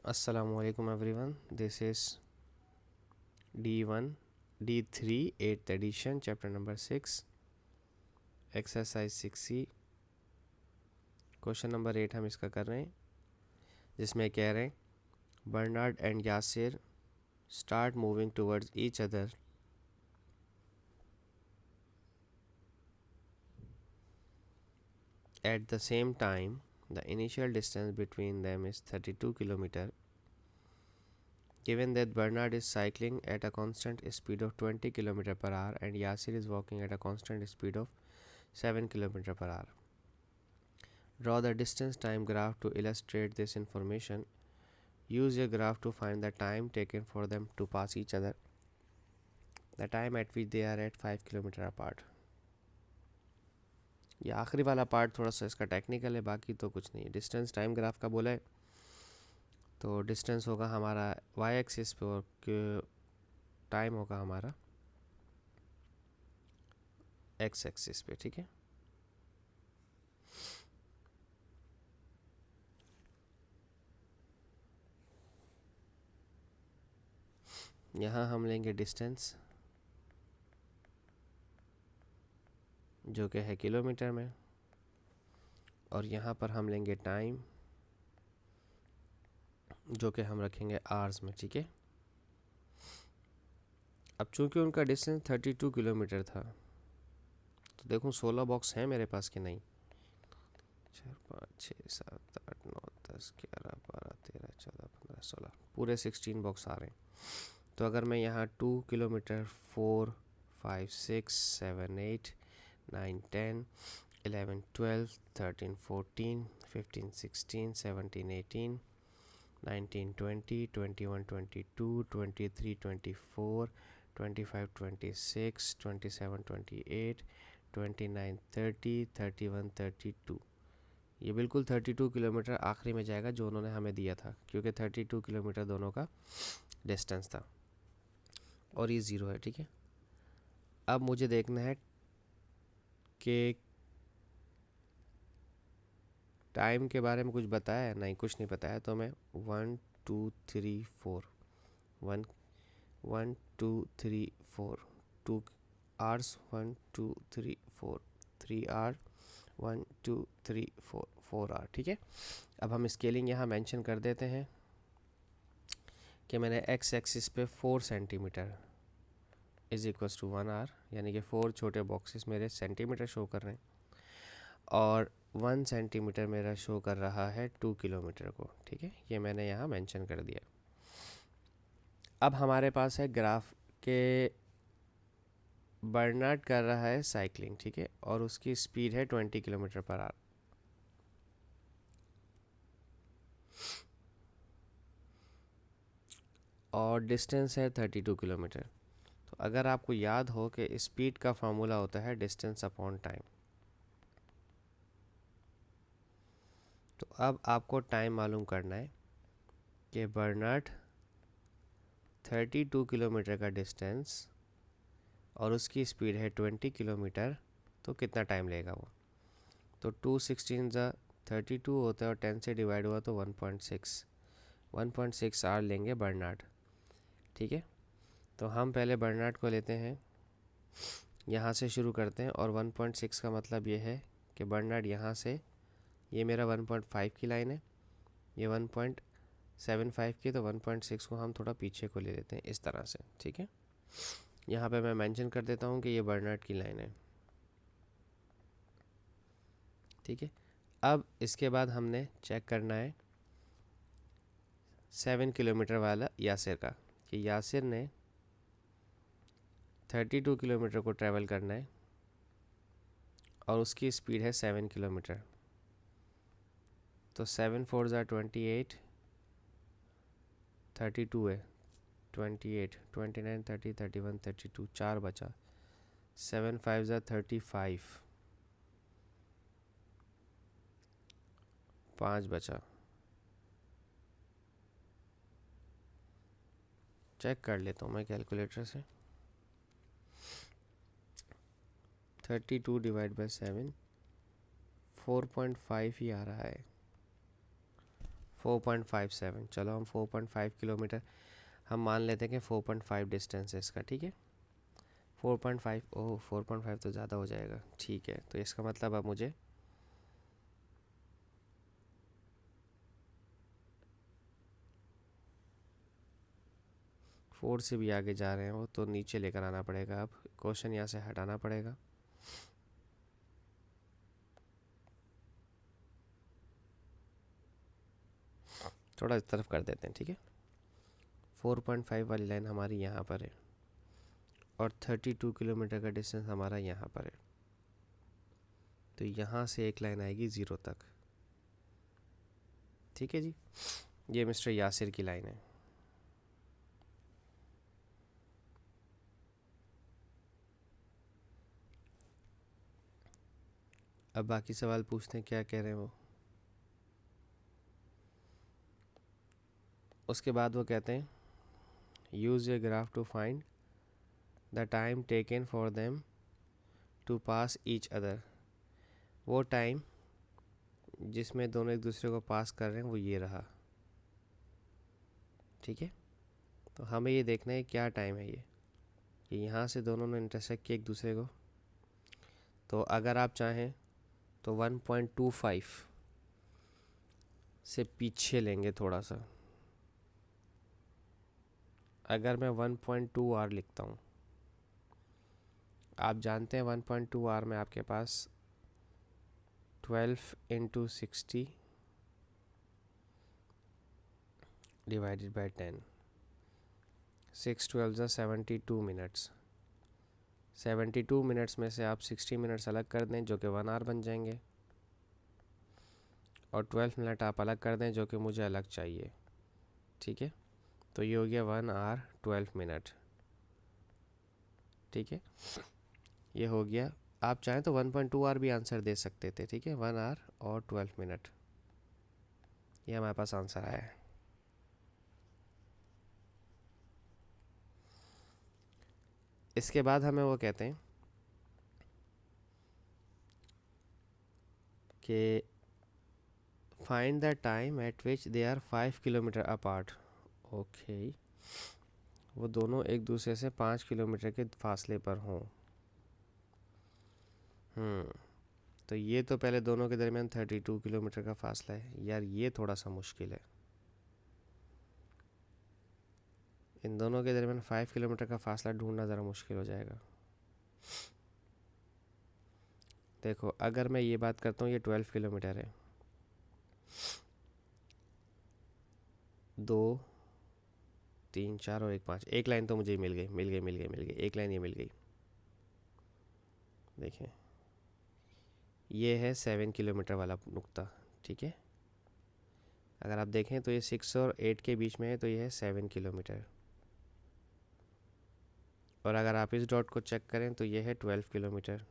Assalamualaikum everyone. This is D1, D3, 8th edition, chapter number 6, exercise 6C. Question number 8 हम इसका कर रहे हैं, जिसमें कह रहे हैं Bernard and Yasir start moving towards each other at the same time. The initial distance between them is 32 km. Given that Bernard is cycling at a constant speed of 20 km per hour and Yasir is walking at a constant speed of 7 km per hour. Draw the distance time graph to illustrate this information. Use a graph to find the time taken for them to pass each other, the time at which they are at 5 km apart. ये आखिरी वाला part थोड़ा सा इसका technical है, बाकी तो कुछ नहीं है। डिस्टेंस टाइम ग्राफ का बोला है तो डिस्टेंस होगा हमारा वाई एक्सिस पे और टाइम होगा हमारा एक्स एक्सिस पे। ठीक है, यहाँ हम लेंगे डिस्टेंस जो कि है किलोमीटर में, और यहाँ पर हम लेंगे टाइम जो कि हम रखेंगे आवर्स में। ठीक है, अब चूंकि उनका डिस्टेंस 32 किलोमीटर था तो देखूं 16 बॉक्स हैं मेरे पास कि नहीं। 4 5 6 7 8 9 10 11 12 13 14 15 16 पूरे 16 बॉक्स आ रहे हैं। तो अगर मैं यहाँ 2 किलोमीटर 4 5 6 7 8 9 10 11 12 13 14 15 16 17 18 19 20 21 22 23 24 25 26 27 28 29 30 31 32, ये बिल्कुल 32 किलोमीटर आखिरी में जाएगा जो उन्होंने हमें दिया था, क्योंकि 32 किलोमीटर दोनों का डिस्टेंस था और ये ज़ीरो है। ठीक है, अब मुझे देखना है कि टाइम के बारे में कुछ बताया है, नहीं कुछ नहीं बताया, तो मैं 1 2 3 4 1 1 2 3 4 2 आवर्स 1 2 3 4 3 आवर 1 2 3 4 4 आवर। ठीक है, अब हम स्केलिंग यहाँ मेंशन कर देते हैं कि मैंने एक्स एक्सिस पे 4 centimetre is equals to 1 hour, यानी कि 4 छोटे बॉक्सेस मेरे सेंटीमीटर शो कर रहे हैं और 1 सेंटीमीटर मेरा शो कर रहा है 2 किलोमीटर को। ठीक है, ये मैंने यहाँ मेंशन कर दिया। अब हमारे पास है ग्राफ के बर्नार्ड कर रहा है साइकिलिंग। ठीक है, और उसकी स्पीड है 20 किलोमीटर पर आवर। और डिस्टेंस है 32 किलोमीटर। तो अगर आपको याद हो कि स्पीड का फार्मूला होता है डिस्टेंस अपॉन टाइम, तो अब आपको टाइम मालूम करना है कि बर्नार्ड 32 किलोमीटर का डिस्टेंस और उसकी स्पीड है 20 किलोमीटर, तो कितना टाइम लेगा वो। तो 2 16 ज़ा 32 होता है और 10 से डिवाइड हुआ तो 1.6 आवर लेंगे बर्नार्ड। ठीक है, तो हम पहले बर्नार्ड को लेते हैं, यहाँ से शुरू करते हैं, और 1.6 का मतलब ये है कि बर्नार्ड यहाँ से, ये मेरा 1.5 की लाइन है, ये 1.75 की, तो 1.6 को हम थोड़ा पीछे को ले लेते हैं इस तरह से। ठीक है, यहाँ पे मैं मेंशन कर देता हूँ कि ये बर्नार्ड की लाइन है। ठीक है, अब इसके बाद हमने चेक करना है 7 किलोमीटर वाला यासिर का, कि यासिर ने 32 किलोमीटर को ट्रैवल करना है और उसकी स्पीड है 7 किलोमीटर। तो 7 4 ज़ा 28, 32 है, 28 29 30 31 32, 4 बचा, 7 5 ज़ा 35, 5 बचा। चेक कर लेता हूँ मैं कैलकुलेटर से। 32 डिवाइड बाई 7 4.5 ही आ रहा है, 4.57, चलो हम 4.5 किलोमीटर हम मान लेते हैं कि 4.5 डिस्टेंस है इसका, ठीक है। 4.5, ओह 4.5 तो ज़्यादा हो जाएगा, ठीक है। तो इसका मतलब अब मुझे फोर से भी आगे जा रहे हैं वो, तो नीचे लेकर आना पड़ेगा। अब क्वेश्चन यहाँ से हटाना पड़ेगा। थोड़ा इस तरफ कर देते हैं, ठीक है। 4.5 वाली लाइन हमारी यहाँ पर है और 32 किलोमीटर का डिस्टेंस हमारा यहाँ पर है। तो यहाँ से एक लाइन आएगी 0 तक, ठीक है जी। ये मिस्टर यासिर की लाइन है। अब बाकी सवाल पूछते हैं क्या कह रहे हैं वो। उसके बाद वो कहते हैं use a graph to find the time taken for them to pass each other. वो टाइम जिसमें दोनों एक दूसरे को पास कर रहे हैं वो ये रहा, ठीक है। तो हमें ये देखना है क्या टाइम है ये, कि यहाँ से दोनों ने इंटरसेक्ट किया एक दूसरे को। तो अगर आप चाहें तो 1.25 से पीछे लेंगे थोड़ा सा। अगर मैं 1.2 आर लिखता हूँ, आप जानते हैं 1.2 आर में आपके पास 12 इंटू 60 डिवाइडेड बाई 10, 6 12 ज़ा 72 मिनट्स। 72 मिनट्स में से आप 60 मिनट्स अलग कर दें जो कि 1 आवर बन जाएंगे, और 12 मिनट आप अलग कर दें जो कि मुझे अलग चाहिए, ठीक है। तो ये हो गया 1 आवर 12 मिनट, ठीक है। ये हो गया। आप चाहें तो 1.2 आवर भी आंसर दे सकते थे, ठीक है। 1 आवर और 12 मिनट, ये हमारे पास आंसर आया है। इसके बाद हमें वो कहते हैं कि find the time at which they are 5 kilometre apart. Okay, वो दोनों एक दूसरे से 5 किलोमीटर के फासले पर हों। तो ये तो पहले दोनों के दरमियान 32 किलोमीटर का फासला है यार, ये थोड़ा सा मुश्किल है। इन दोनों के दरमियान 5 किलोमीटर का फासला ढूंढना ज़रा मुश्किल हो जाएगा। देखो अगर मैं ये बात करता हूँ, ये 12 किलोमीटर है, 2 3 4 और 1 5, एक लाइन तो मुझे मिल गई, एक लाइन ये मिल गई। देखें ये है 7 किलोमीटर वाला नुक्ता, ठीक है। अगर आप देखें तो ये 6 और 8 के बीच में है, तो ये है 7 किलोमीटर। और अगर आप इस डॉट को चेक करें तो ये है 12 किलोमीटर।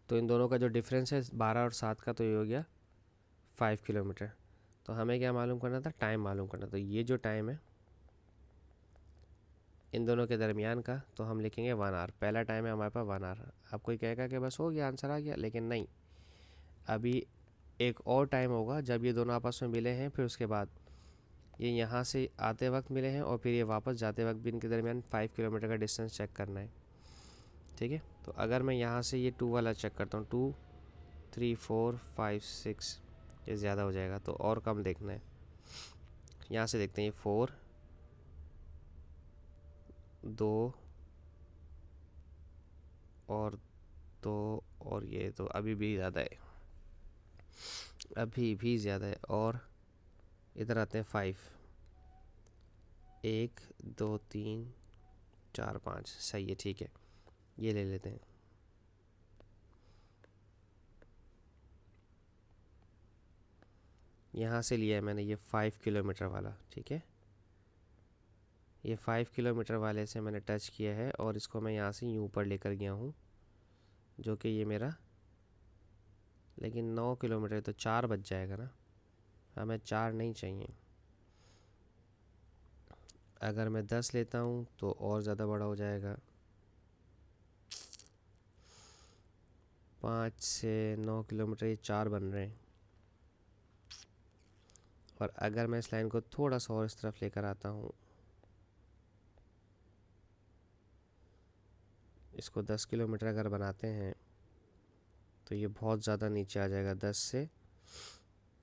तो इन दोनों का जो डिफरेंस है 12 और 7 का, तो ये हो गया 5 किलोमीटर। तो हमें क्या मालूम करना था, टाइम मालूम करना। तो ये जो टाइम है इन दोनों के दरमियान का, तो हम लिखेंगे 1 आवर। पहला टाइम है हमारे पास 1 आवर। अब कोई कहेगा कि बस हो गया, आंसर आ गया, लेकिन नहीं, अभी एक और टाइम होगा जब ये दोनों आपस में मिले हैं, फिर उसके बाद ये यहाँ से आते वक्त मिले हैं, और फिर ये वापस जाते वक्त भी इनके दरमियान 5 किलोमीटर का डिस्टेंस चेक करना है, ठीक है। तो अगर मैं यहाँ से ये 2 वाला चेक करता हूँ, 2 3 4 5 6, ये ज़्यादा हो जाएगा, तो और कम देखना है। यहाँ से देखते हैं, ये 4 2 और 2 और ये तो अभी भी ज़्यादा है, अभी भी ज़्यादा है। और इधर आते हैं 5, 1 2 3 4 5, सही है, ठीक है। ये ले लेते हैं। यहाँ से लिया है मैंने ये 5 किलोमीटर वाला, ठीक है। ये 5 किलोमीटर वाले से मैंने टच किया है, और इसको मैं यहाँ से यूँ ऊपर लेकर गया हूँ, जो कि ये मेरा, लेकिन 9 किलोमीटर तो 4 बच जाएगा ना, हमें 4 नहीं चाहिए। अगर मैं 10 लेता हूँ तो और ज़्यादा बड़ा हो जाएगा। 5 से 9 किलोमीटर, ये 4 बन रहे हैं। और अगर मैं इस लाइन को थोड़ा सा और इस तरफ लेकर आता हूँ, इसको 10 किलोमीटर अगर बनाते हैं तो ये बहुत ज़्यादा नीचे आ जाएगा। 10 से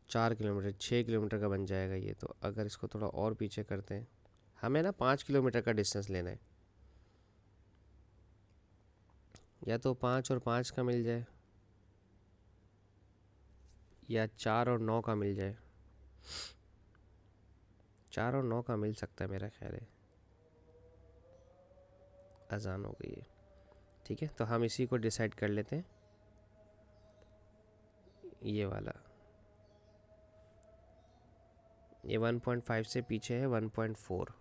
4 किलोमीटर, 6 किलोमीटर का बन जाएगा ये। तो अगर इसको थोड़ा और पीछे करते हैं, हमें ना 5 किलोमीटर का डिस्टेंस लेना है, या तो 5 और 5 का मिल जाए या 4 और 9 का मिल जाए। 4 और 9 का मिल सकता है मेरा ख्याल है। अजान हो गई है, ठीक है, तो हम इसी को डिसाइड कर लेते हैं, ये वाला। ये 1.5 से पीछे है 1.4।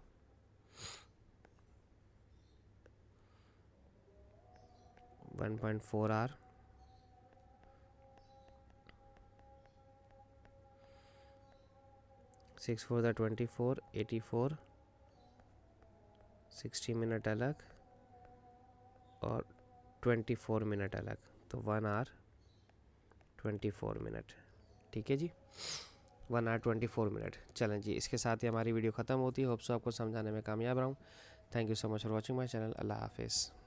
1.4 आर 6 4 द 24, 84, 60 मिनट अलग और 24 मिनट अलग, तो 1 आवर 24 मिनट। ठीक है जी, 1 आवर 24 मिनट। चलें जी, इसके साथ ही हमारी वीडियो ख़त्म होती है। होप सो आपको समझाने में कामयाब रहा हूँ। Thank you so much for watching my channel. अल्लाह हाफिज़।